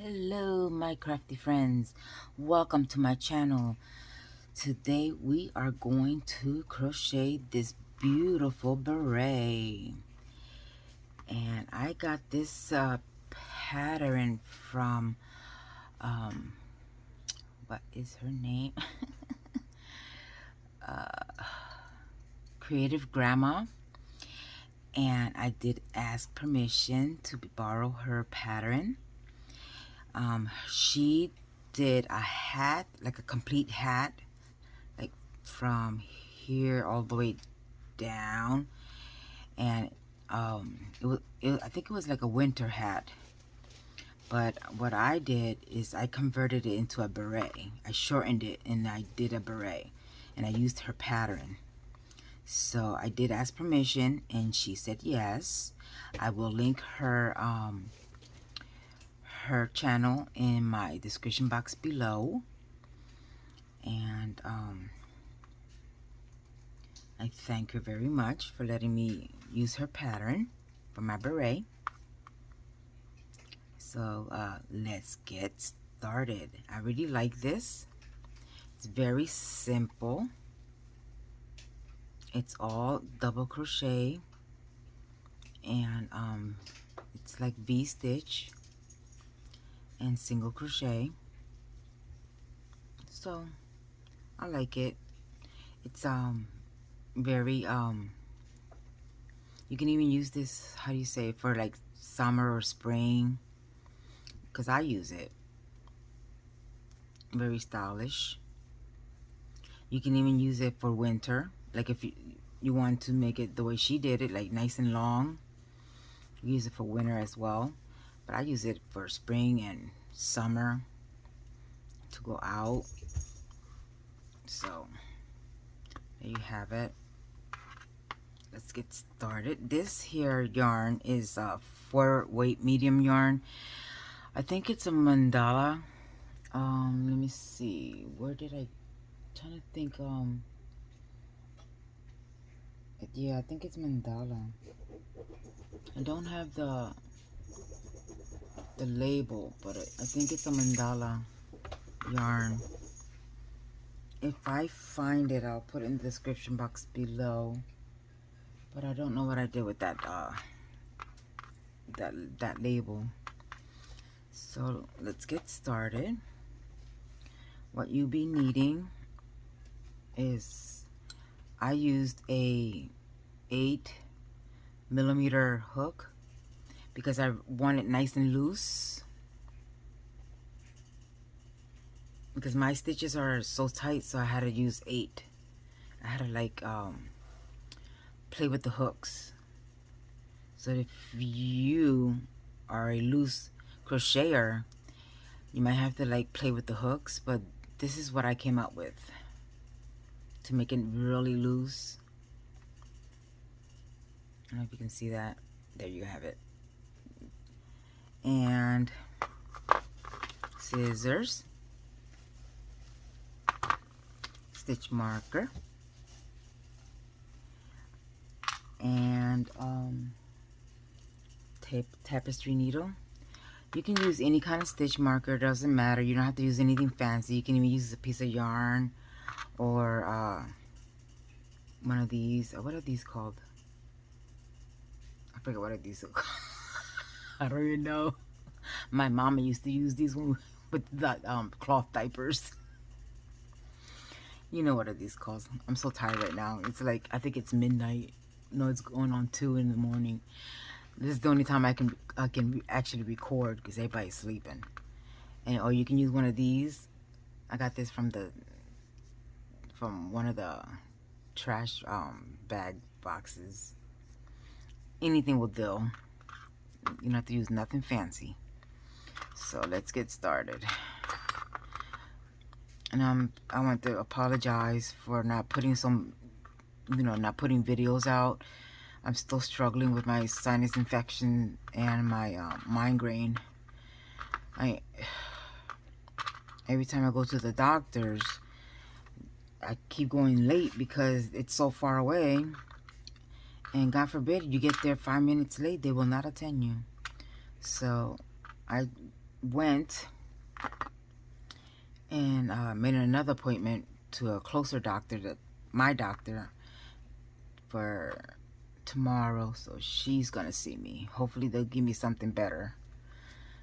Hello my crafty friends, welcome to my channel. Today we are going to crochet this beautiful beret, and I got this pattern from what is her name? Creative Grandma, and I did ask permission to borrow her pattern. She did a hat, like a complete hat, like from here all the way down, and I think it was like a winter hat. But what I did is I converted it into a beret. I shortened it and I did a beret, and I used her pattern. So I did ask permission and she said yes. I will link her her channel in my description box below, and I thank her very much for letting me use her pattern for my beret. So let's get started. I really like this. It's very simple. It's all double crochet, and it's like V-stitch and single crochet. So I like it. It's very you can even use this, how do you say, for like summer or spring, because I use it. Very stylish. You can even use it for winter, like if you want to make it the way she did it, like nice and long. You use it for winter as well, but I use it for spring and summer to go out. So there you have it. Let's get started. This here yarn is a 4-weight medium yarn. I think it's a mandala. Let me see, where did I, trying to think, yeah, I think it's mandala. I don't have the label, but I think it's a mandala yarn. If I find it, I'll put it in the description box below, but I don't know what I did with that that label. So let's get started. What you'll be needing is, I used a 8mm hook because I want it nice and loose, because my stitches are so tight, so I had to use 8. I had to like play with the hooks. So if you are a loose crocheter, you might have to like play with the hooks, but this is what I came up with to make it really loose. I don't know if you can see that. There you have it. And scissors, stitch marker, and tapestry needle. You can use any kind of stitch marker, doesn't matter. You don't have to use anything fancy. You can even use a piece of yarn or one of these. What are these called? I forget what are these called. I don't even know. My mama used to use these with the cloth diapers. You know what are these called? I'm so tired right now. It's like, I think it's midnight. No, it's going on 2 in the morning. This is the only time I can actually record because everybody's sleeping. And or you can use one of these. I got this from one of the trash bag boxes. Anything will do. You don't have to use nothing fancy. So let's get started. And I want to apologize for not putting not putting videos out. I'm still struggling with my sinus infection and my migraine. Every time I go to the doctors, I keep going late because it's so far away. And God forbid you get there 5 minutes late, they will not attend you. So I went and made another appointment to a closer doctor, that my doctor, for tomorrow. So she's gonna see me. Hopefully they'll give me something better,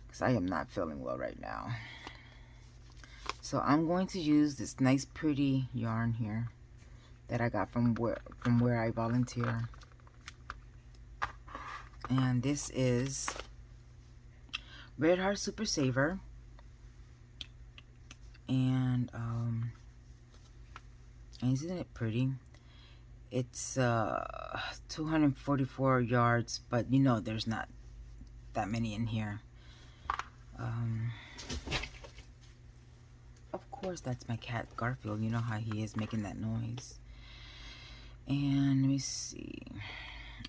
because I am not feeling well right now. So I'm going to use this nice pretty yarn here that I got from where I volunteer. And this is Redheart Super Saver. And isn't it pretty? It's 244 yards, but you know there's not that many in here. Of course, that's my cat Garfield. You know how he is making that noise. And let me see.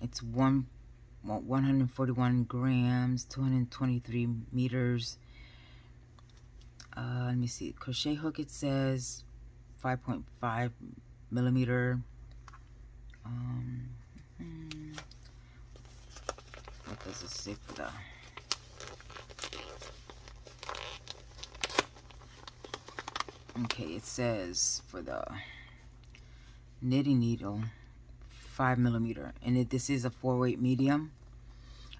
It's 141 grams, 223 meters. Let me see. Crochet hook, it says 5.5 millimeter. What does it say for the... Okay, it says for the knitting needle, 5 millimeter, and this is a 4-weight medium,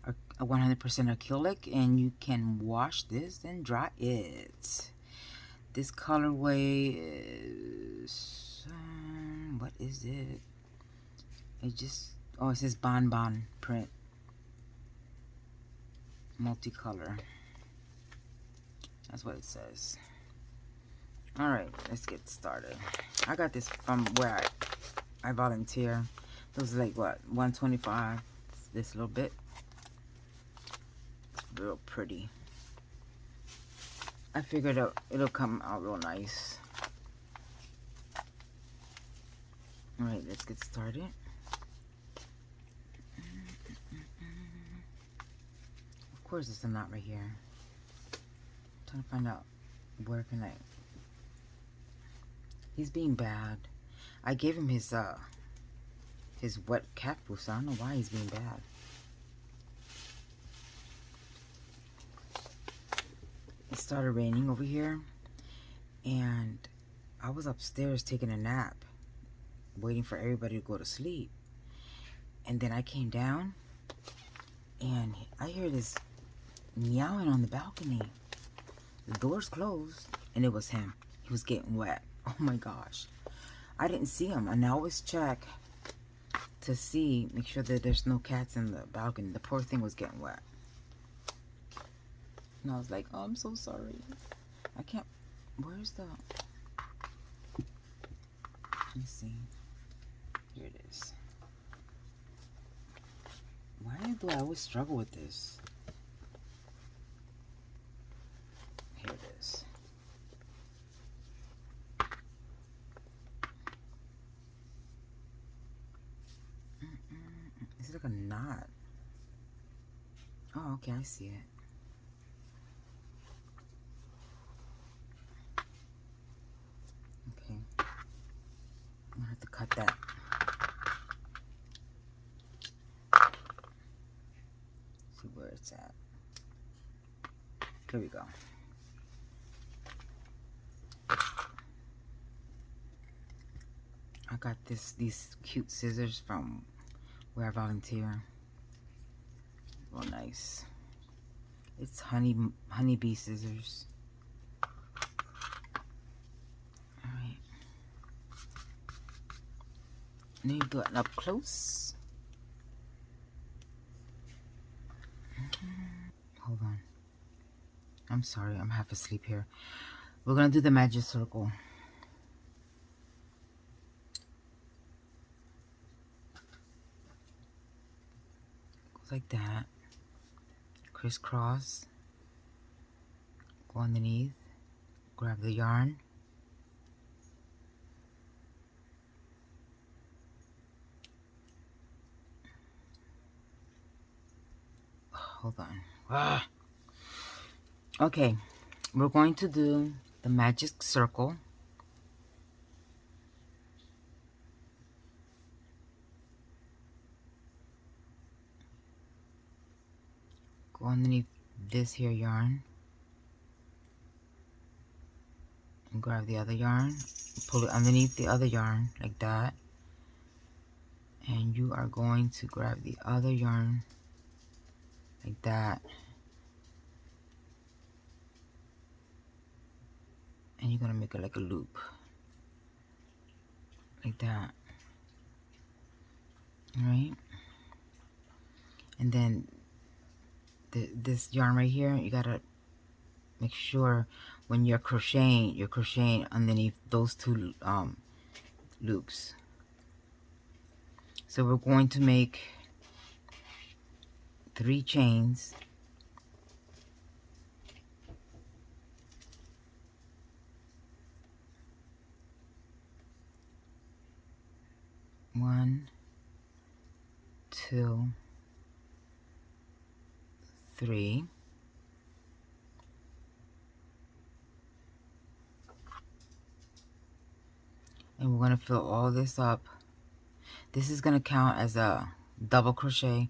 a 100% acrylic, and you can wash this and dry it. This colorway is what is it? It just, oh, it says Bonbon print, multicolor. That's what it says. All right, let's get started. I got this from where I volunteer. It was like what, 125. This little bit. It's real pretty. I figured it'll come out real nice. All right, let's get started. Of course, there's a knot right here. I'm trying to find out where can I. He's being bad. I gave him his wet cat food, so I don't know why he's being bad. It started raining over here, and I was upstairs taking a nap, waiting for everybody to go to sleep. And then I came down, and I hear this meowing on the balcony. The door's closed, and it was him. He was getting wet. Oh my gosh. I didn't see him, and I always check to make sure that there's no cats in the balcony. The poor thing was getting wet. And I was like, oh, I'm so sorry. I can't, where's the, let me see. Here it is. Why do I always struggle with this? Here it is. It's like a knot. Oh, okay, I see it. Okay. I'm gonna have to cut that. See where it's at. Here we go. I got these cute scissors from where I volunteer. Real nice. It's honeybee scissors. Alright. Now you do it up close. Hold on. I'm sorry, I'm half asleep here. We're gonna do the magic circle. Goes like that. Crisscross. Go underneath. Grab the yarn. Hold on. Okay, we're going to do the magic circle. Go underneath this here yarn. and grab the other yarn, pull it underneath the other yarn like that, and you are going to grab the other yarn like that, and you're gonna make it like a loop like that. All right, and then this yarn right here, you gotta make sure when you're crocheting underneath those two loops. So we're going to make 3 chains. One, 2, 3. And we're going to fill all this up. This is going to count as a double crochet.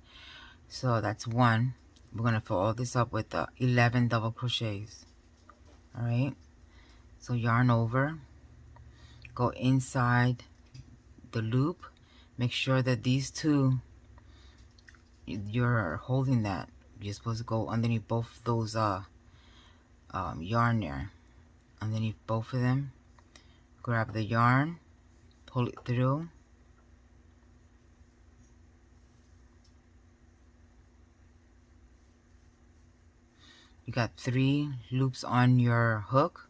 So that's 1. We're going to fill all this up with 11 double crochets. All right. So yarn over. Go inside the loop. Make sure that these two, you're holding that. You're supposed to go underneath both those yarn there. Underneath both of them. Grab the yarn. Pull it through. You got 3 loops on your hook.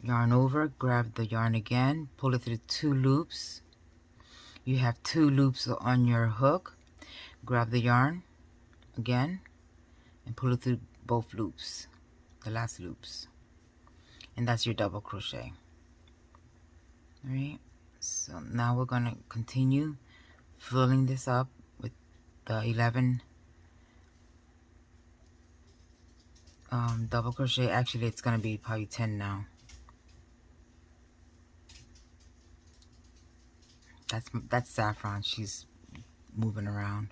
Yarn over, grab the yarn again, pull it through 2 loops. You have 2 loops on your hook. Grab the yarn again and pull it through both loops, the last loops. And that's your double crochet. Alright, so now we're going to continue filling this up with the 11 double crochet. Actually, it's going to be probably 10 now. That's Saffron. She's moving around.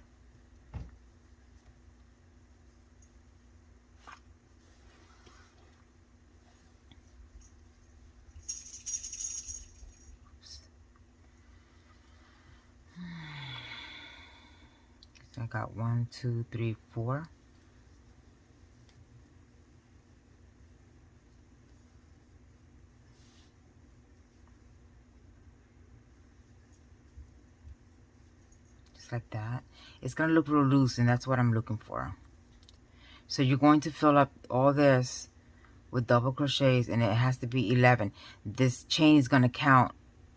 So I got 1, 2, 3, 4. Just like that. It's going to look real loose, and that's what I'm looking for. So you're going to fill up all this with double crochets, and it has to be 11. This chain is going to count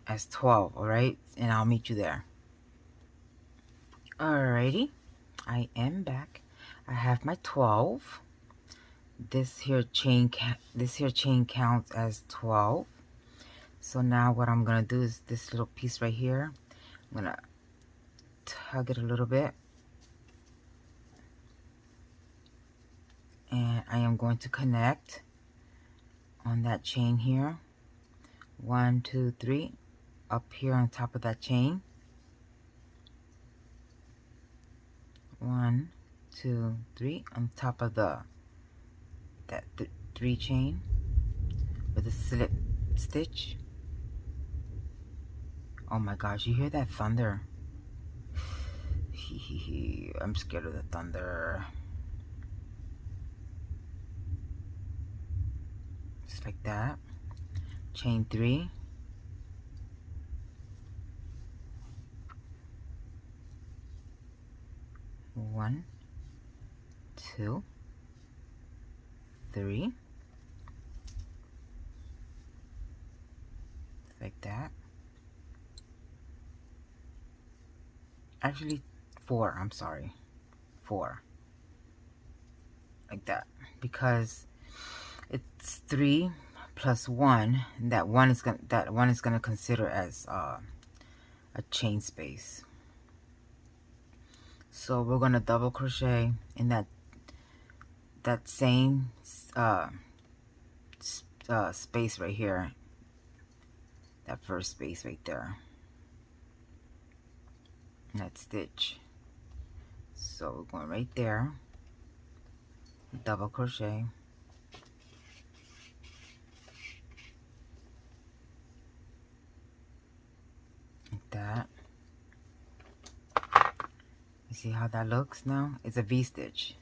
as 12, all right? And I'll meet you there. Alrighty, I am back. I have my 12. This here chain counts as 12. So now what I'm going to do is this little piece right here. I'm going to tug it a little bit. And I am going to connect on that chain here. 1, 2, 3. Up here on top of that chain. 1, 2, 3 on top of that 3 chain with a slip stitch. Oh my gosh, you hear that thunder? I'm scared of the thunder. Just like that. Chain 3. One, 2, 3. Like that. Actually, 4. I'm sorry. 4. Like that. Because it's 3 plus 1. And that one is gonna consider as a chain space. So we're gonna double crochet in that same space right here. That first space right there. That stitch. So we're going right there. Double crochet. that. You see how that looks now? It's a V-stitch.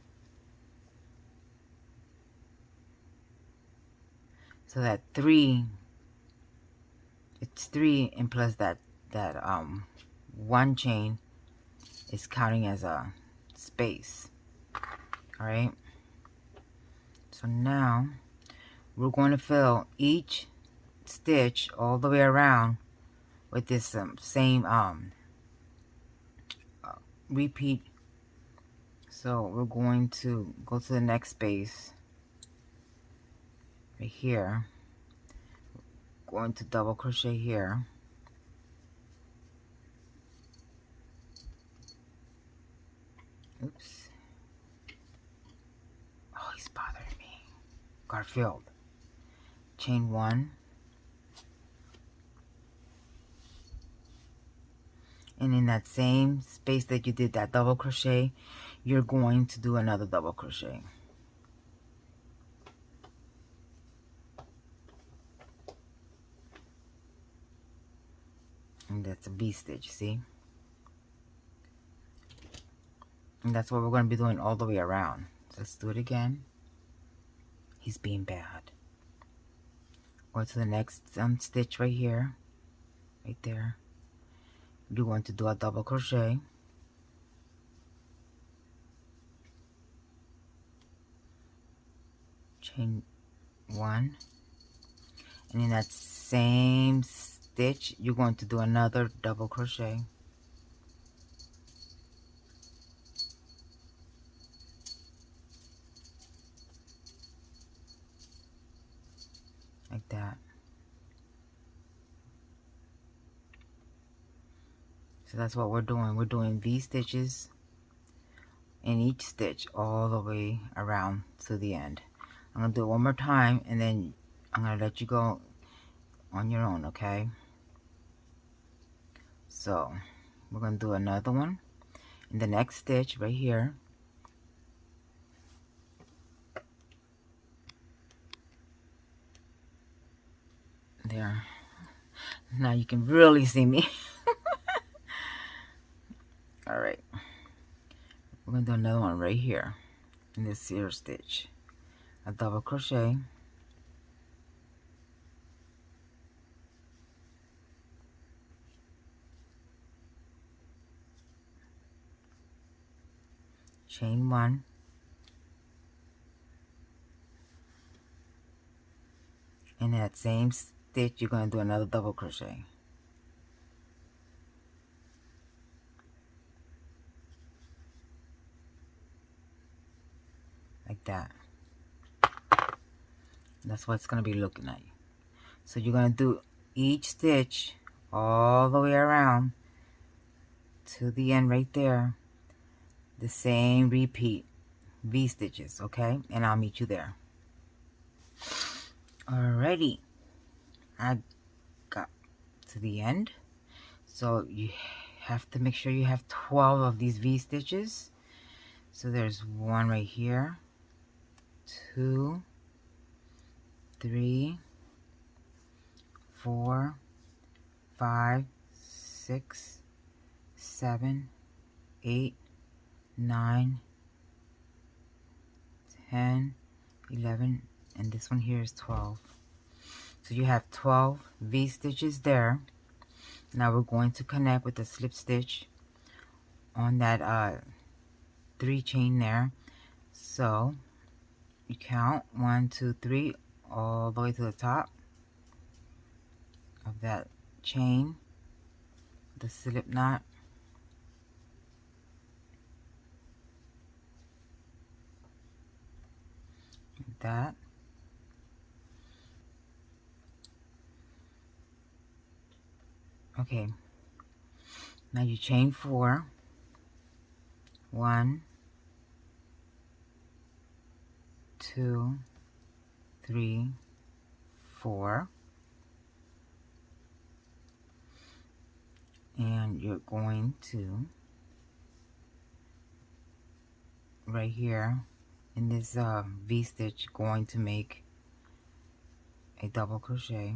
So that 3, it's 3 and plus that one chain is counting as a space. All right. So now we're going to fill each stitch all the way around with this same repeat. So we're going to go to the next space right here. Going to double crochet here. Oops. Oh, he's bothering me. Garfield. Chain 1. And in that same space that you did that double crochet, you're going to do another double crochet. And that's a V-stitch, see? And that's what we're going to be doing all the way around. So let's do it again. He's being bad. Go to the next stitch right here. Right there. You're going to do a double crochet. Chain 1. And in that same stitch, you're going to do another double crochet. Like that. So that's what we're doing. We're doing V-stitches in each stitch all the way around to the end. I'm going to do it one more time and then I'm going to let you go on your own, okay? So we're going to do another one in the next stitch right here. There. Now you can really see me. All right. We're going to do another one right here in this here stitch. A double crochet. Chain 1. In that same stitch, you're going to do another double crochet. Like that. That's what it's going to be looking like. So you're going to do each stitch all the way around to the end right there. The same repeat V stitches, okay? And I'll meet you there. Alrighty. I got to the end. So you have to make sure you have 12 of these V stitches. So there's one right here, 2, 3, 4, 5, 6, 7, 8, 9, 10, 11, and this one here is 12. So you have 12 V stitches there. Now we're going to connect with the slip stitch on that 3 chain there. So you count 1, 2, 3 all the way to the top of that chain, the slip knot. Like that. Okay, now you chain 4. 1, 2, 3, 4. And you're going to, right here, in this V stitch, going to make a double crochet.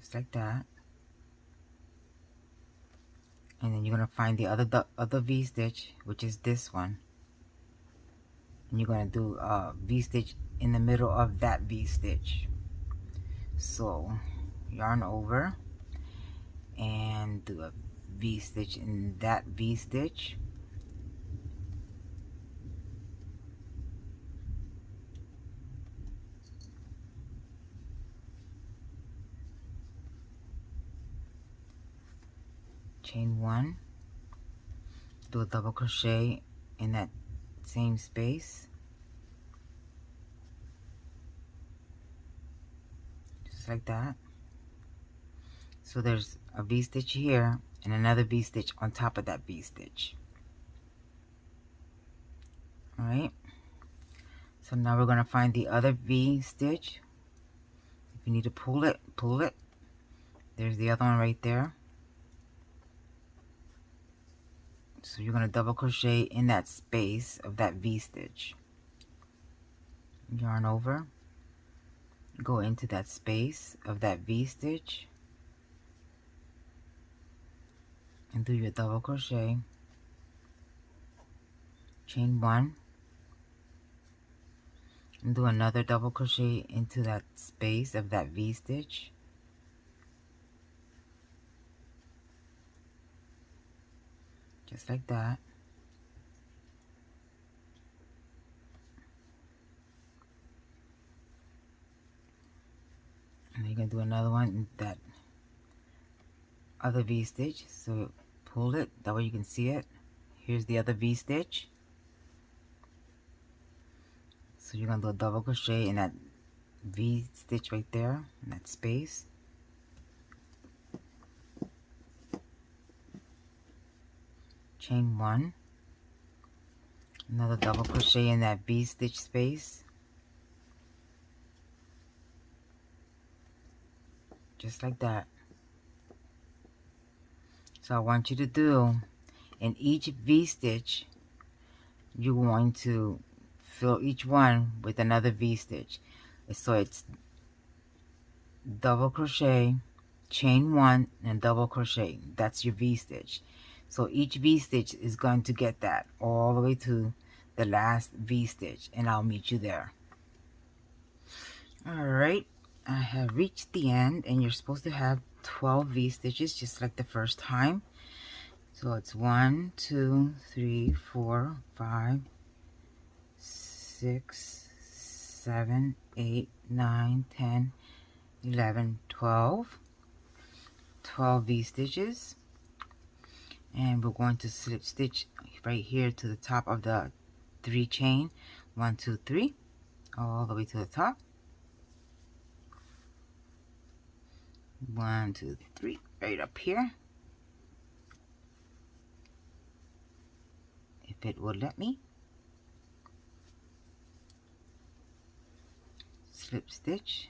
just like that. And then you're going to find the other V-stitch, which is this one. And you're going to do a V-stitch in the middle of that V-stitch. So yarn over and do a V-stitch in that V-stitch. Chain 1, do a double crochet in that same space, just like that. So there's a V-stitch here and another V-stitch on top of that V-stitch. Alright, so now we're going to find the other V-stitch. If you need to pull it, pull it. There's the other one right there. So you're going to double crochet in that space of that V-stitch. Yarn over, go into that space of that V-stitch, and do your double crochet. Chain 1, and do another double crochet into that space of that V-stitch. Just like that. And then you're going to do another one in that other V-stitch. So pull it, that way you can see it. Here's the other V-stitch. So you're going to do a double crochet in that V-stitch right there, in that space. Chain 1. Another double crochet in that V-stitch space. Just like that. So I want you to do, in each V-stitch, you're going to fill each one with another V-stitch. So it's double crochet, chain 1, and double crochet. That's your V-stitch. So each V-stitch is going to get that all the way to the last V-stitch, and I'll meet you there. Alright, I have reached the end, and you're supposed to have 12 V-stitches just like the first time. So it's 1, 2, 3, 4, 5, 6, 7, 8, 9, 10, 11, 12. 12 V-stitches. And we're going to slip stitch right here to the top of the 3 chain. 1, 2, 3. All the way to the top. 1, 2, 3. Right up here. If it would let me. Slip stitch.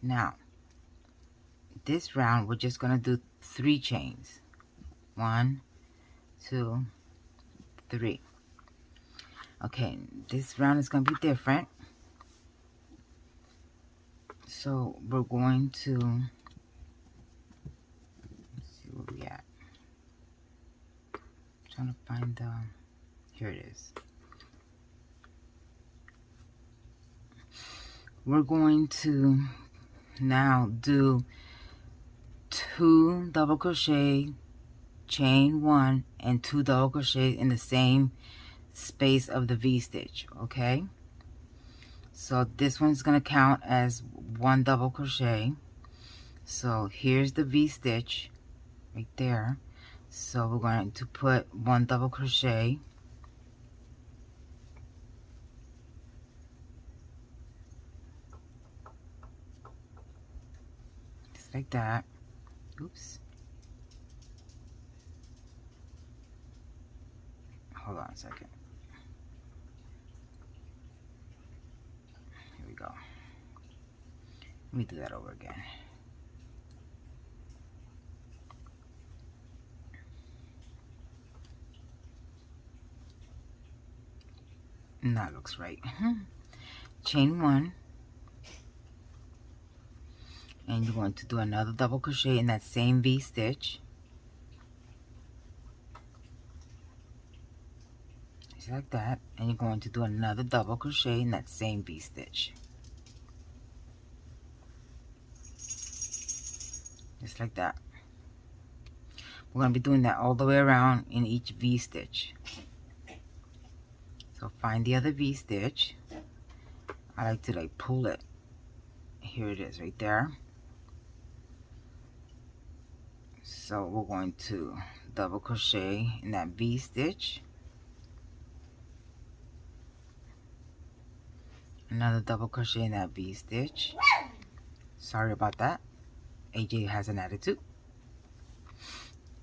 Now, this round we're just going to do 3 chains. 1, 2, 3. Okay, this round is going to be different. So we're going to, let's see where we at. I'm trying to find the, here it is. We're going to now do 2 double crochet, chain 1, and 2 double crochet in the same space of the V-stitch, okay? So this one's going to count as 1 double crochet. So here's the V-stitch right there. So we're going to put 1 double crochet. Just like that. Oops. Hold on a second. Here we go. Let me do that over again. And that looks right. Chain 1, and you're going to do another double crochet in that same V stitch, just like that, and you're going to do another double crochet in that same V stitch, just like that. We're going to be doing that all the way around in each V stitch. So find the other V stitch. I like to like pull it. Here it is right there. So we're going to double crochet in that V stitch, another double crochet in that V stitch. Sorry about that. AJ has an attitude.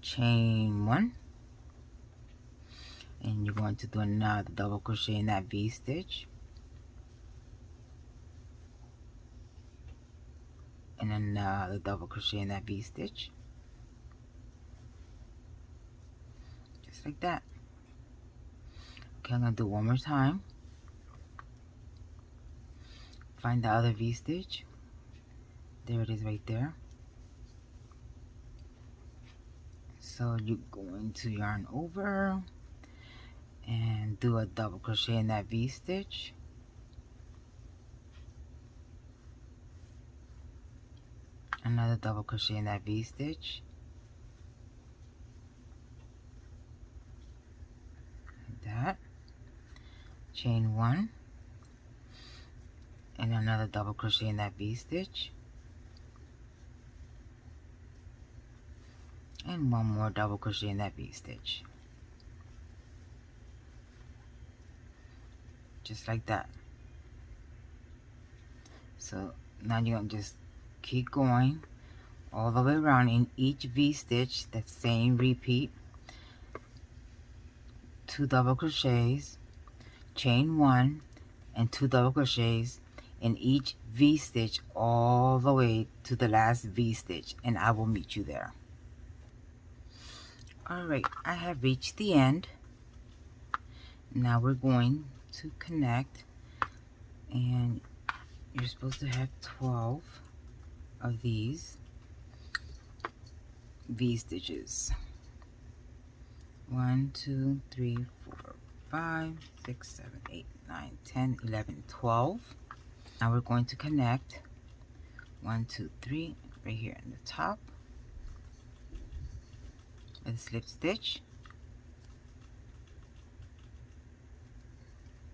Chain 1, and you're going to do another double crochet in that V stitch, and another double crochet in that V stitch, just like that. Okay, I'm going to do one more time. Find the other V stitch. There it is right there. So you're going to yarn over and do a double crochet in that V stitch, another double crochet in that V stitch, like that. Chain 1, and another double crochet in that V stitch, and one more double crochet in that V stitch, just like that. So now you're going to just keep going all the way around in each V stitch, that same repeat. 2 double crochets, chain 1, and 2 double crochets in each V stitch all the way to the last V stitch, and I will meet you there. Alright, I have reached the end. Now we're going to connect, and you're supposed to have 12 of these V stitches. 1, 2, 3, 4, 5, 6, 7, 8, 9, 10, 11, 12. Now we're going to connect 1, 2, 3 right here in the top with a slip stitch,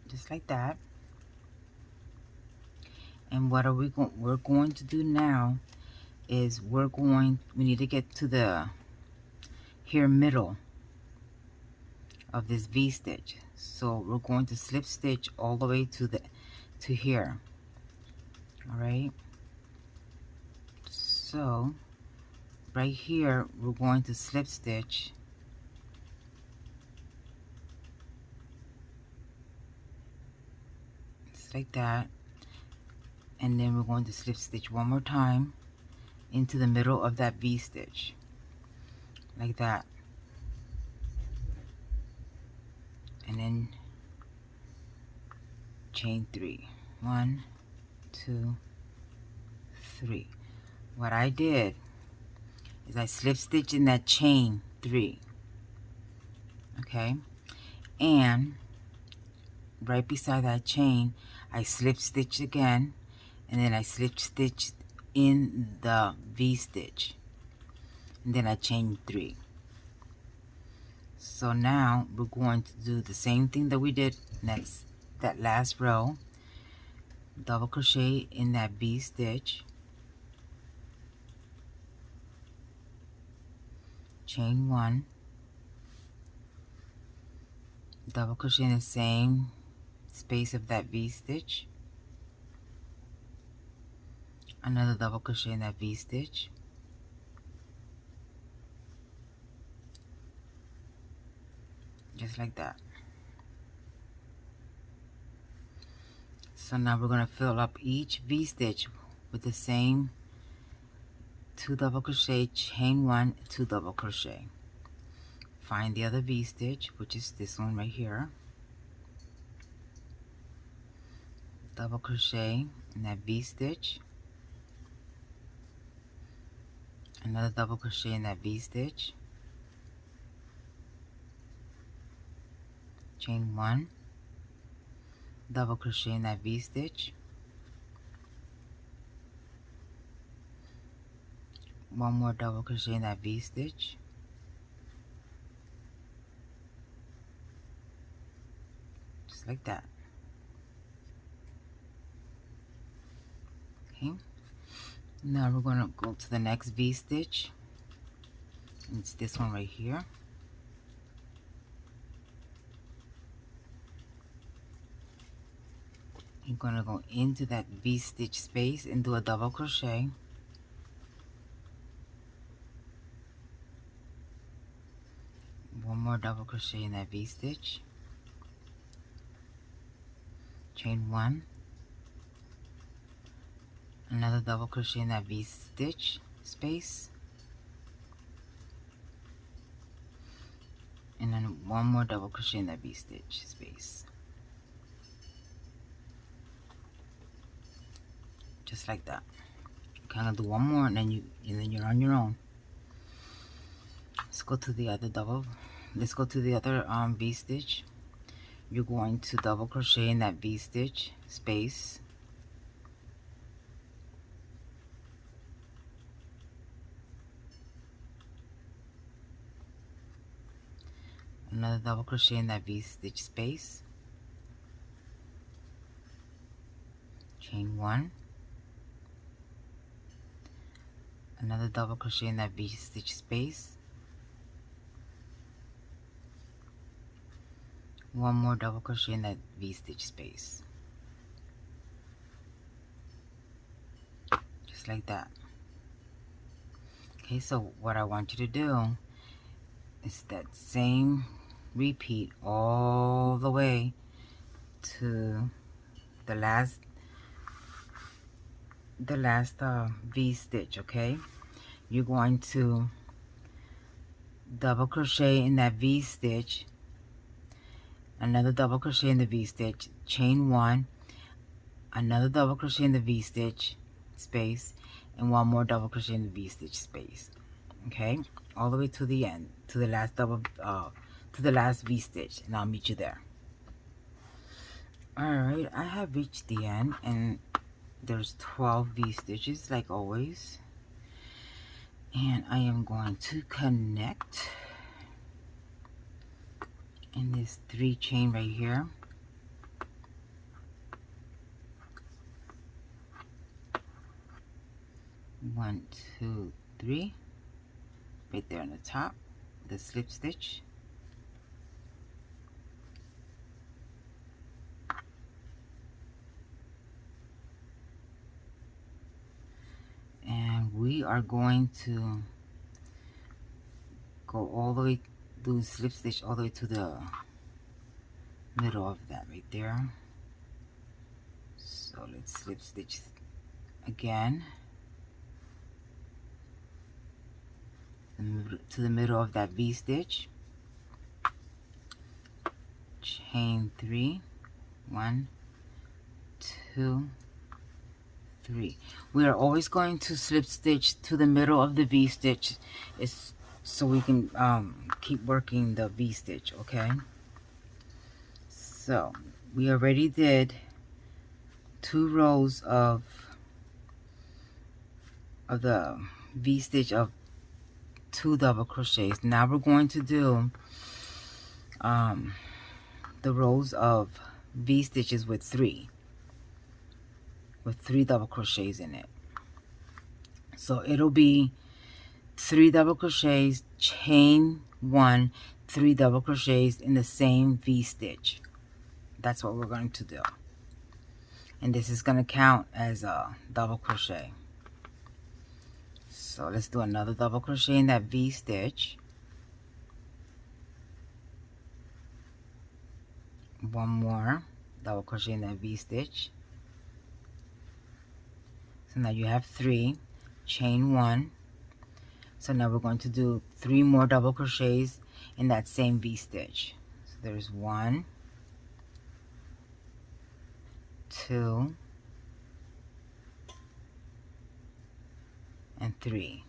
just like that. And what are we're going to do now is we need to get to the here middle of this V stitch. So we're going to slip stitch all the way to here. All right. So right here we're going to slip stitch just like that, and then we're going to slip stitch one more time into the middle of that V stitch like that, and then chain 3. 1, 2, 3. What I did is I slip stitched in that chain 3, okay, and right beside that chain I slip stitched again, and then I slip stitched in the V stitch, and then I chain 3. So now we're going to do the same thing that we did next, that last row. Double crochet in that V stitch, chain 1, double crochet in the same space of that V stitch, another double crochet in that V stitch, just like that. So now we're going to fill up each V stitch with the same 2 double crochet, chain 1, 2 double crochet. Find the other V stitch, which is this one right here, double crochet in that V-stitch, another double crochet in that V-stitch, chain 1, double crochet in that V-stitch, one more double crochet in that V-stitch, just like that. Okay, now we're going to go to the next V-stitch. It's this one right here. You're going to go into that V-stitch space and do a double crochet. One more double crochet in that V-stitch, chain 1, another double crochet in that V-stitch space, and then one more double crochet in that V-stitch space, just like that. Kind of do one more, and then you're on your own. Let's go to the other V-stitch. You're going to double crochet in that V-stitch space, another double crochet in that V-stitch space, chain 1, another double crochet in that V-stitch space, one more double crochet in that V-stitch space, just like that. Okay, so what I want you to do is that same repeat all the way to the last V-stitch. Okay, you're going to double crochet in that V-stitch, another double crochet in the V-stitch, chain 1, another double crochet in the V-stitch space, and one more double crochet in the V-stitch space. Okay, all the way to the end, to the last V-stitch, and I'll meet you there. Alright, I have reached the end, and there's 12 V-stitches like always, and I am going to connect in this 3 chain right here. One, 2, 3, right there on the top, the slip stitch. And we are going to go all the way, do slip stitch all the way to the middle of that right there. So let's slip stitch again to the middle of that V-stitch, chain 3, 1, 2, 3. We are always going to slip stitch to the middle of the V-stitch, so we can keep working the V-stitch. Okay, so we already did 2 rows of the V-stitch of 2 double crochets. Now we're going to do the rows of V-stitches with 3 double crochets in it. So it'll be 3 double crochets, chain 1, 3 double crochets in the same V-stitch. That's what we're going to do, and this is going to count as a double crochet. So let's do another double crochet in that V-stitch, one more double crochet in that V-stitch. So now you have 3, chain 1. So now we're going to do 3 more double crochets in that same V-stitch. So there's 1, 2 and 3,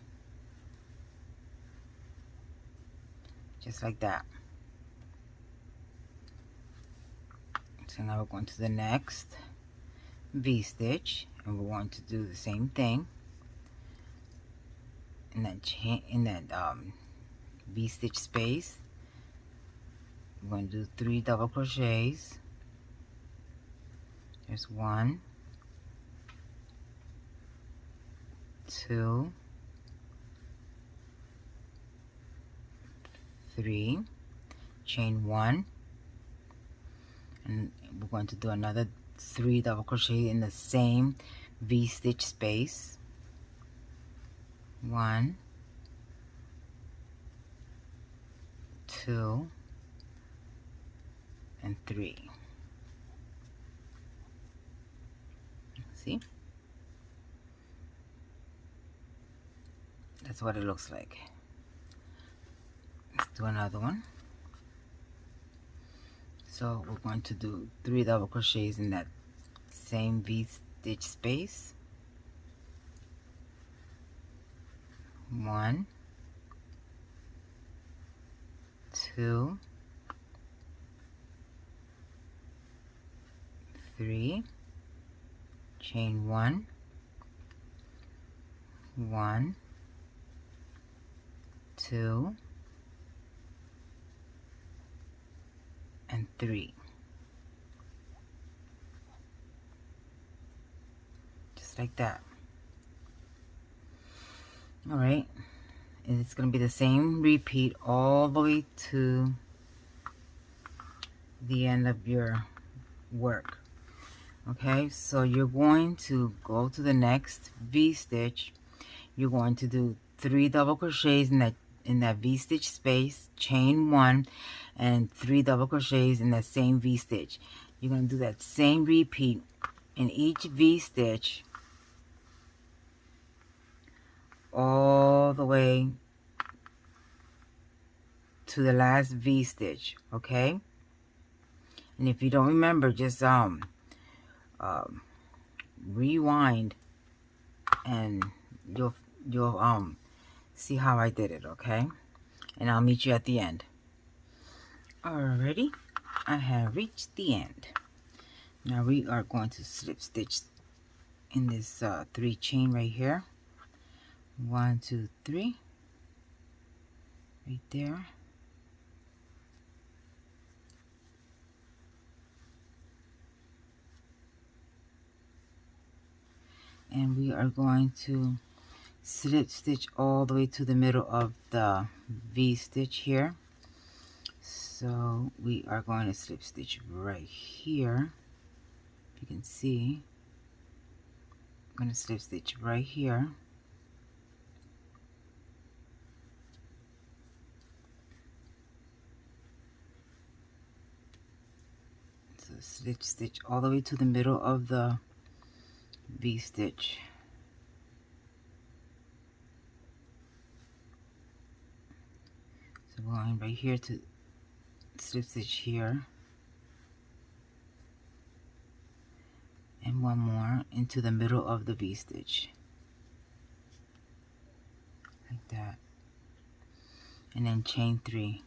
just like that. So now we're going to the next V-stitch, and we're going to do the same thing in that V-stitch space. We're going to do 3 double crochets. There's 1, 2, 3, chain 1, and we're going to do another 3 double crochet in the same V-stitch space. 1, 2, and 3. See? That's what it looks like. Let's do another one. So we're going to do 3 double crochets in that same V-stitch space. 1, 2, 3, chain 1, 1, 2, and 3. Just like that. All right, and it's going to be the same repeat all the way to the end of your work. Okay, so you're going to go to the next V-stitch. You're going to do 3 double crochets in that V-stitch space, chain 1, and 3 double crochets in that same V-stitch. You're going to do that same repeat in each V-stitch all the way to the last V-stitch, okay? And if you don't remember, just rewind and you'll see how I did it, okay? And I'll meet you at the end. Alrighty, I have reached the end. Now we are going to slip stitch in this 3 chain right here. 1, 2, 3, right there. And we are going to slip stitch all the way to the middle of the V-stitch here. So we are going to slip stitch right here. If you can see, I'm going to slip stitch right here. So slip stitch all the way to the middle of the V-stitch. So going right here to slip stitch here, and one more into the middle of the V-stitch, like that, and then chain 3.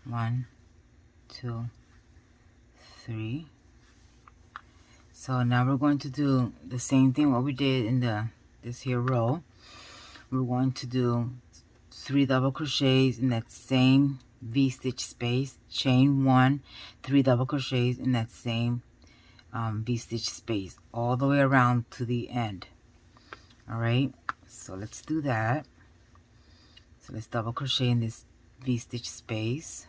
1, 2, 3. So now we're going to do the same thing what we did in this here row. We're going to do 3 double crochets in that same V-stitch space, chain 1, 3 double crochets in that same V-stitch space all the way around to the end. All right, so let's do that. So let's double crochet in this V-stitch space.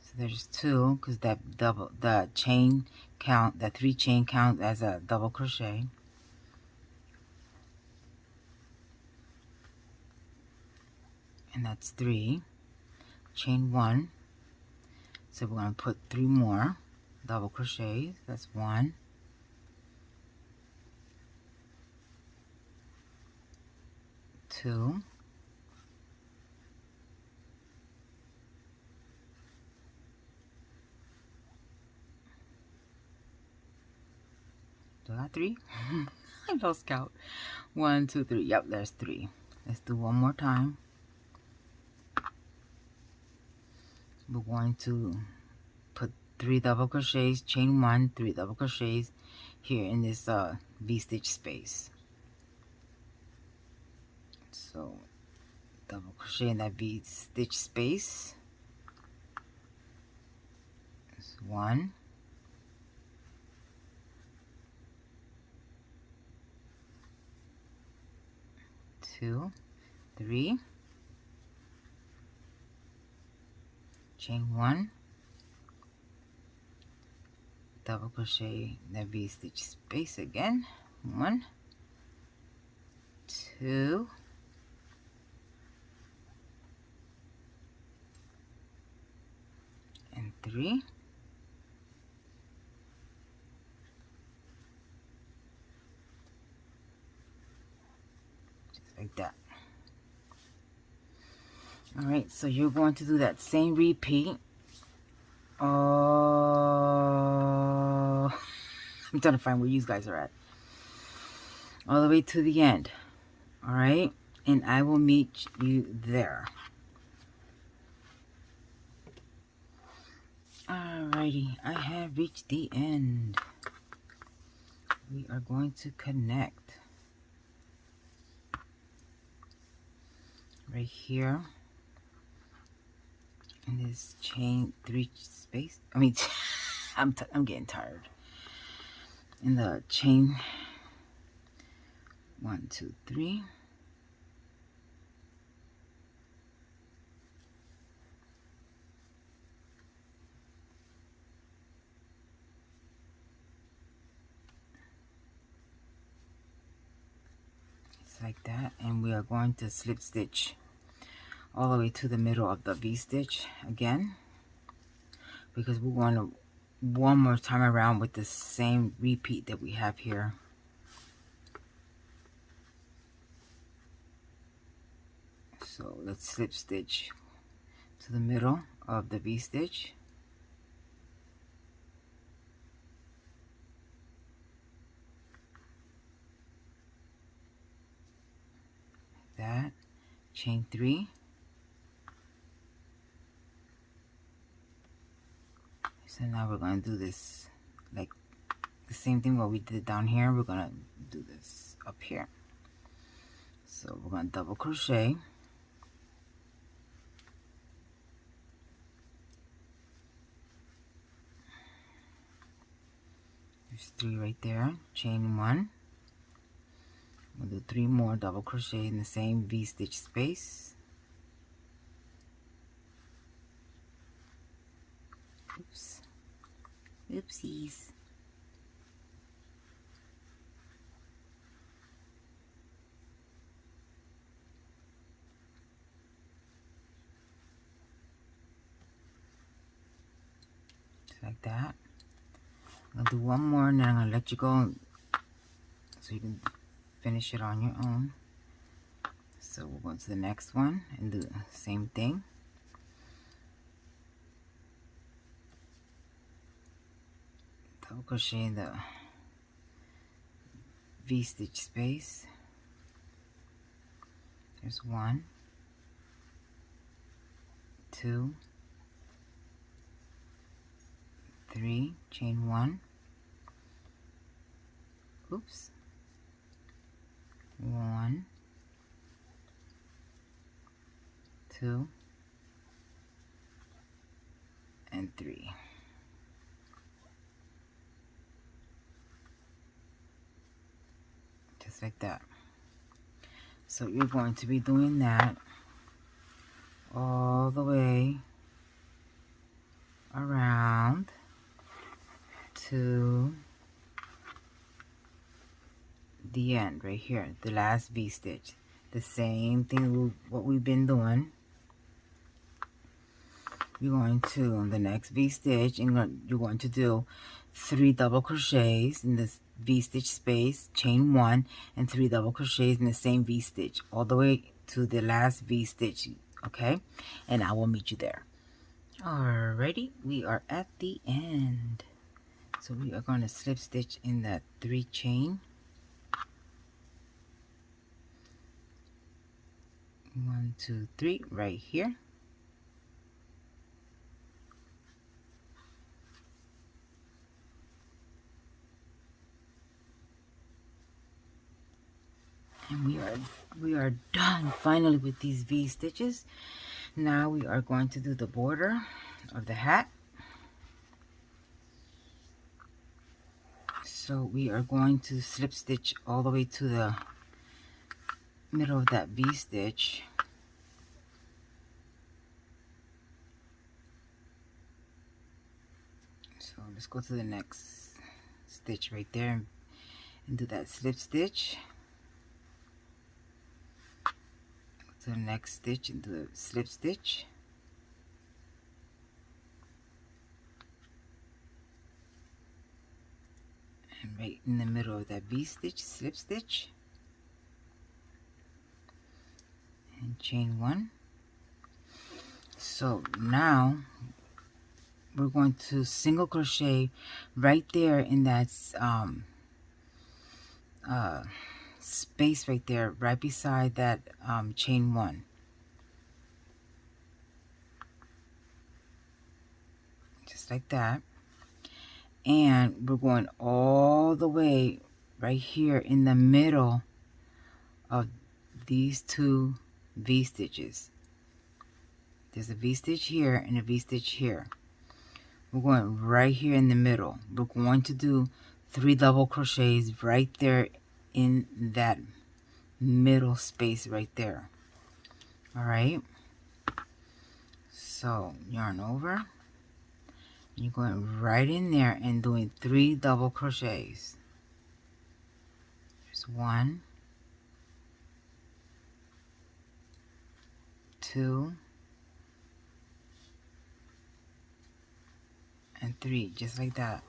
So there's 2, because the chain count, that 3 chain count as a double crochet. And that's 3, chain 1. So we're going to put 3 more double crochets. That's 1, 2, 3, Do I got 3? I lost count. 1, 2, 3. Yep, there's 3. Let's do one more time. We're going to put 3 double crochets, chain 1, 3 double crochets here in this V-stitch space. So double crochet in that V-stitch space. That's 1, 2, 3, chain 1, double crochet in that V-stitch space again. 1, 2, and 3. Just like that. All right, so you're going to do that same repeat. I'm trying to find where you guys are at. All the way to the end. All right, and I will meet you there. Alrighty, I have reached the end. We are going to connect right here in this chain 3 space. I mean, I'm getting tired. In the chain 1, 2, 3. Like that, and we are going to slip stitch all the way to the middle of the V-stitch again, because we want to one more time around with the same repeat that we have here. So let's slip stitch to the middle of the V-stitch. That, chain 3, so now we're going to do this like the same thing what we did down here. We're going to do this up here. So we're going to double crochet, there's 3 right there, chain 1. We'll do 3 more double crochet in the same V-stitch space. Oops. Oopsies. Just like that. I'll do one more and then I'm gonna let you go so you can finish it on your own. So we'll go to the next one and do the same thing. Double crochet in the V-stitch space. There's 1, 2, 3, chain 1. Oops. 1, 2, and 3. Just like that. So you're going to be doing that all the way around to the end right here, the last V-stitch. The same thing what we've been doing. You're going to, on the next V-stitch, and you're going to do 3 double crochets in this V-stitch space, chain 1, and 3 double crochets in the same V-stitch all the way to the last V-stitch, okay? And I will meet you there. Alrighty, we are at the end. So we are going to slip stitch in that 3 chain. 1, 2, 3 right here. And we are done finally with these V stitches. Now we are going to do the border of the hat. So we are going to slip stitch all the way to the middle of that V stitch. So let's go to the next stitch right there and do that slip stitch. Go to the next stitch and do a slip stitch. And right in the middle of that V stitch, slip stitch. And chain 1. So now we're going to single crochet right there in that space right there, right beside that chain 1. Just like that. And we're going all the way right here in the middle of these 2 V stitches. There's a V stitch here and a V stitch here. We're going right here in the middle. We're going to do 3 double crochets right there in that middle space right there. All right, so yarn over. You're going right in there and doing 3 double crochets. There's 1, 2, and 3, just like that.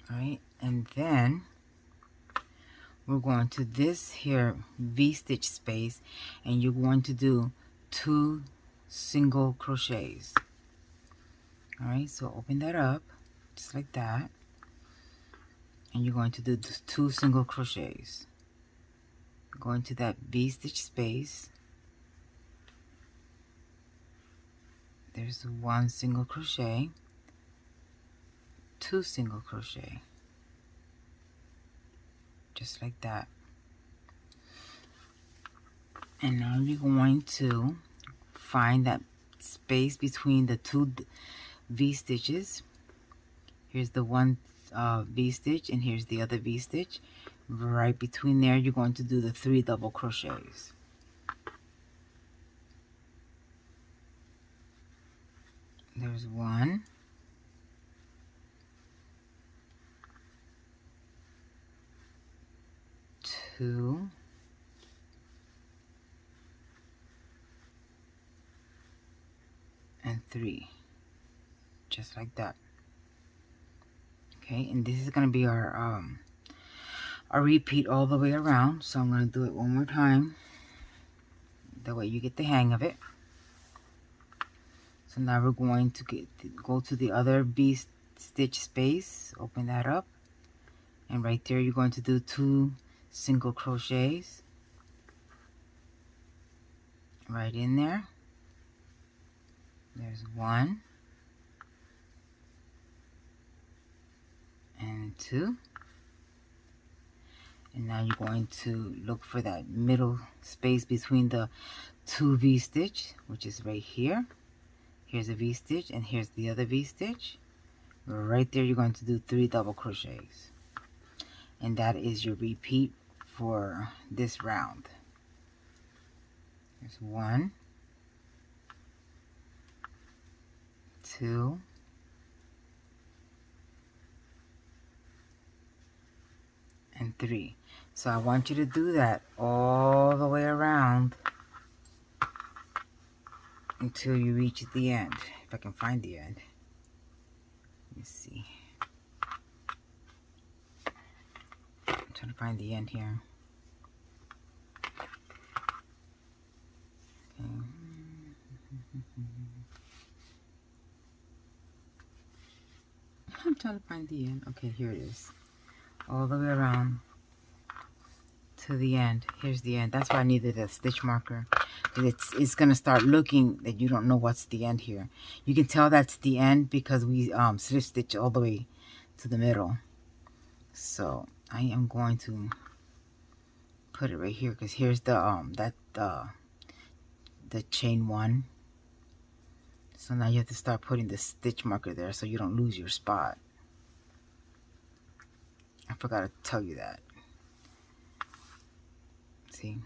All right, and then we're going to this here V stitch space, and you're going to do 2 single crochets. All right, so open that up just like that, and you're going to do 2 single crochets. Go into that V stitch space. There's 1 single crochet, 2 single crochet, just like that. And now you're going to find that space between the 2 V stitches. Here's the one V stitch, and here's the other V stitch. Right between there, you're going to do the 3 double crochets. There's 1, 2, and 3, just like that. Okay, and this is going to be our repeat all the way around. So I'm going to do it one more time. That way you get the hang of it. So now we're going to go to the other V stitch space. Open that up, and right there you're going to do 2 single crochets right in there. There's 1 and 2. And now you're going to look for that middle space between the 2 V stitch, which is right here. Here's a V stitch, and here's the other V stitch. Right there you're going to do 3 double crochets. And that is your repeat for this round. There's 1, 2, and 3. So I want you to do that all the way around until you reach the end. If I can find the end. Let me see. I'm trying to find the end here. Okay. I'm trying to find the end. Okay, here it is. All the way around to the end. Here's the end. That's why I needed a stitch marker. It's gonna start looking that you don't know what's the end here. You can tell that's the end because we slip stitch all the way to the middle. So I am going to put it right here because here's the the chain one. So now you have to start putting the stitch marker there so you don't lose your spot. I forgot to tell you that. See?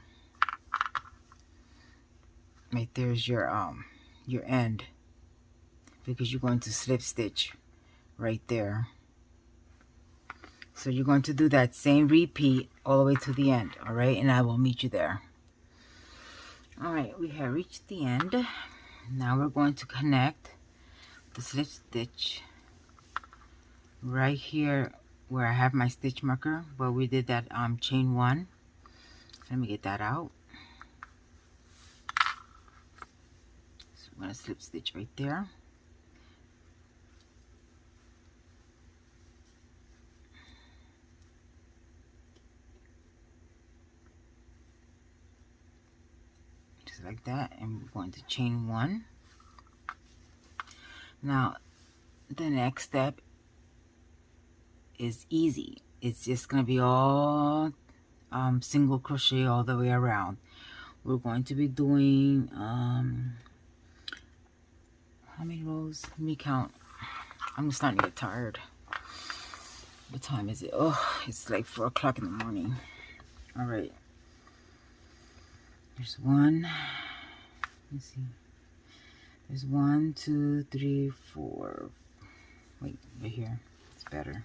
Right there's your end, because you're going to slip stitch right there. So you're going to do that same repeat all the way to the end, all right? And I will meet you there. All right, we have reached the end. Now we're going to connect the slip stitch right here where I have my stitch marker, where we did that chain one. Let me get that out. So I'm going to slip stitch right there. Just like that, and we're going to chain one. Now the next step is easy. It's just going to be all single crochet all the way around. We're going to be doing how many rows? Let me count. I'm starting to get tired. What time is it? Oh, it's like 4 o'clock in the morning. All right. There's one. Let's see. There's 1, 2, 3, 4. Wait, right here. It's better.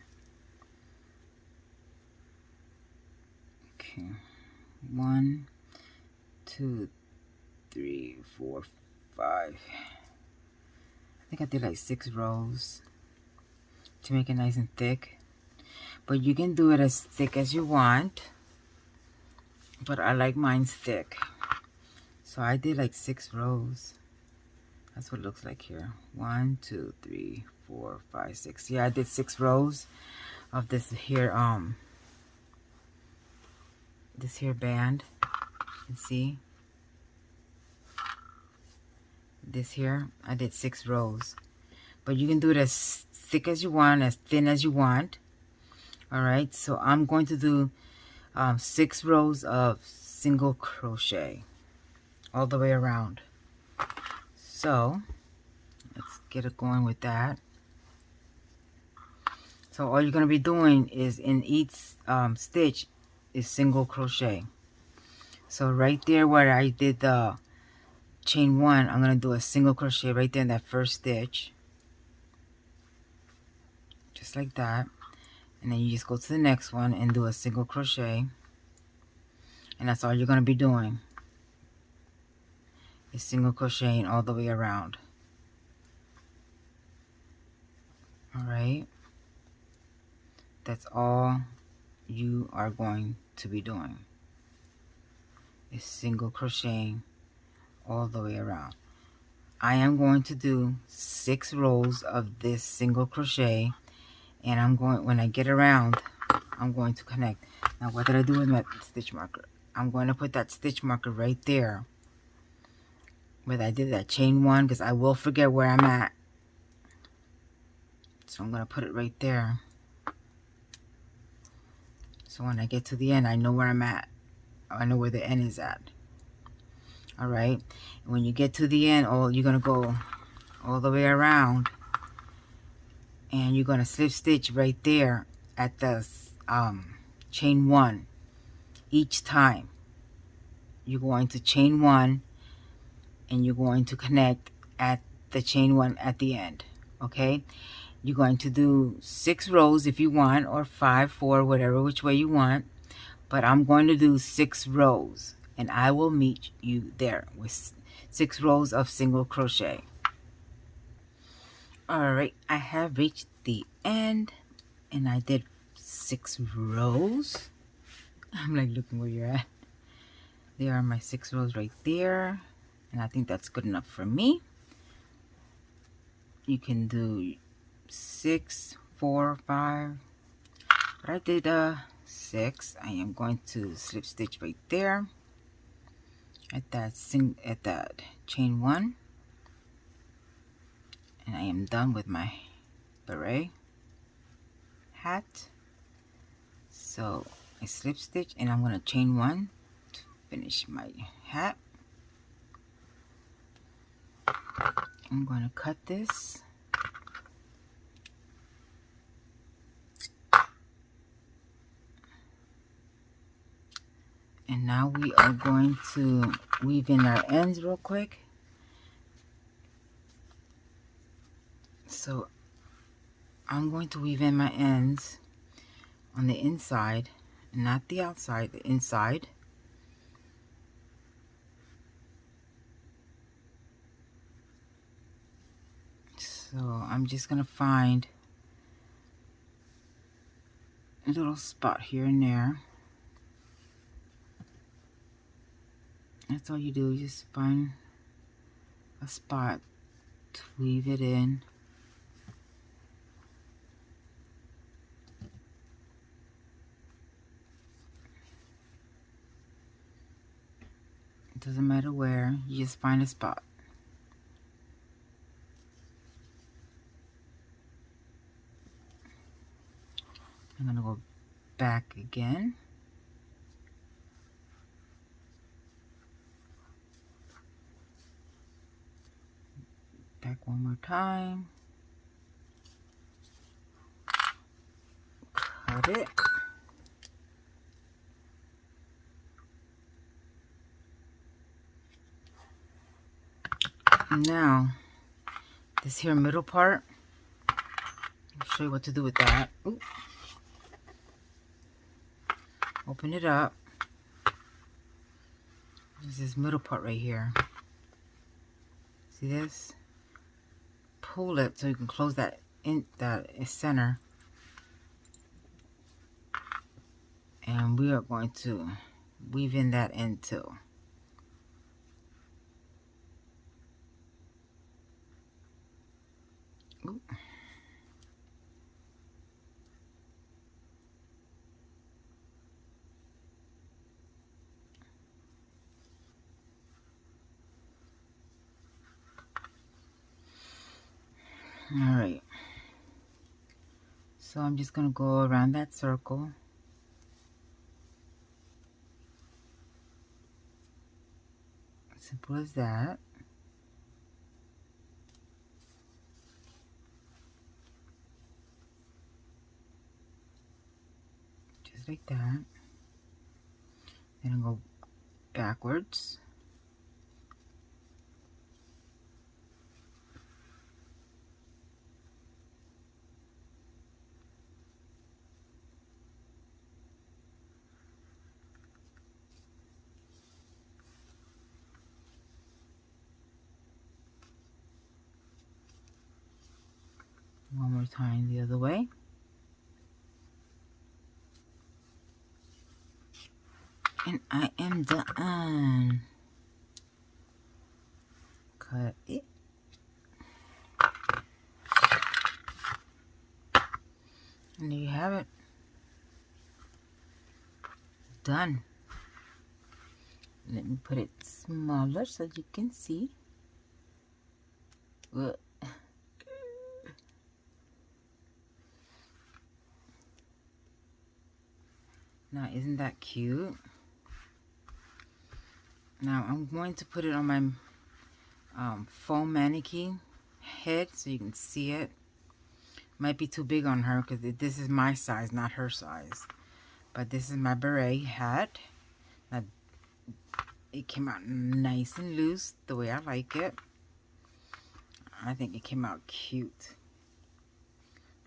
Okay. 1, 2, 3, 4, 5. I think I did like 6 rows to make it nice and thick. But you can do it as thick as you want. But I like mine thick. So I did like 6 rows. That's what it looks like here. 1, 2, 3, 4, 5, 6. Yeah, I did 6 rows of this here band. You see? This here, I did 6 rows. But you can do it as thick as you want, as thin as you want. Alright, so I'm going to do 6 rows of single crochet all the way around. So let's get it going with that. So all you're going to be doing is in each stitch is single crochet. So right there where I did the chain one, I'm going to do a single crochet right there in that first stitch, just like that. And then you just go to the next one and do a single crochet, and that's all you're going to be doing, is single crocheting all the way around. All right, that's all you are going to be doing, is single crocheting all the way around. I am going to do 6 rows of this single crochet, and I'm going, when I get around, I'm going to connect. Now what did I do with my stitch marker? I'm going to put that stitch marker right there where I did that chain one, because I will forget where I'm at. So I'm going to put it right there. So when I get to the end, I know where I'm at. I know where the end is at. All right. And when you get to the end, you're going to go all the way around, and you're going to slip stitch right there at the chain one. Each time you're going to chain one, and you're going to connect at the chain one at the end. Okay, you're going to do 6 rows if you want, or 5, 4, whatever, which way you want, but I'm going to do 6 rows, and I will meet you there with 6 rows of single crochet. All right, I have reached the end, and I did 6 rows. I'm like looking where you're at. There are my 6 rows right there, and I think that's good enough for me. You can do 6, 4 or 5, but I did 6. I am going to slip stitch right there at that chain 1, and I am done with my beret hat. So I slip stitch, and I'm going to chain 1 to finish my hat. I'm going to cut this. And now we are going to weave in our ends real quick. So I'm going to weave in my ends on the inside, not the outside, the inside. So I'm just going to find a little spot here and there. That's all you do, you just find a spot to weave it in. It doesn't matter where, you just find a spot. I'm going to go back again. Back one more time. Cut it. Now, this here middle part, I'll show you what to do with that. Ooh. Open it up. There's this middle part right here. See this? Pull it so you can close that in that center. And we are going to weave in that end too. Ooh. All right. So I'm just going to go around that circle. Simple as that. Just like that. Then I'll go backwards. One more time the other way. And I am done. Cut it. And there you have it. Done. Let me put it smaller so you can see. Ugh. Now, isn't that cute? Now, I'm going to put it on my foam mannequin head so you can see it. Might be too big on her because this is my size, not her size. But this is my beret hat. Now, it came out nice and loose the way I like it. I think it came out cute.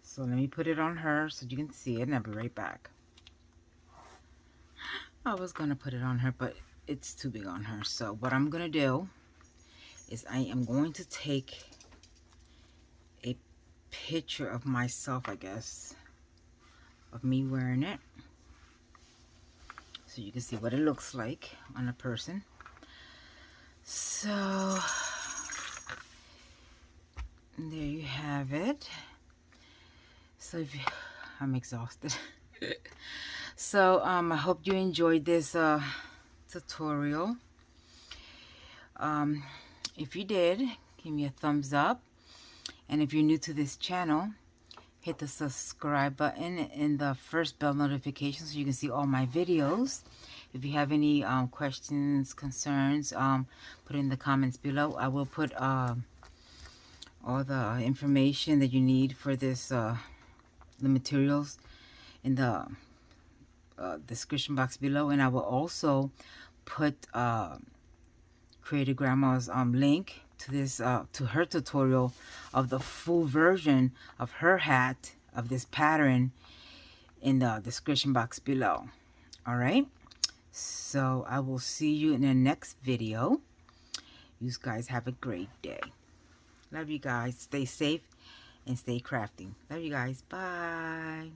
So let me put it on her so you can see it, and I'll be right back. I was going to put it on her, but it's too big on her. So what I'm going to do is I am going to take a picture of myself, I guess, of me wearing it, so you can see what it looks like on a person. So there you have it. So if you, I'm exhausted. So I hope you enjoyed this tutorial. If you did, give me a thumbs up. And if you're new to this channel, hit the subscribe button and the first bell notification so you can see all my videos. If you have any questions, concerns, put it in the comments below. I will put all the information that you need for this, the materials in the description box below. And I will also put Creative Grandma's link to this to her tutorial of the full version of her hat of this pattern in the description box below. All right, so I will see you in the next video. You guys have a great day. Love you guys. Stay safe and stay crafting. Love you guys. Bye.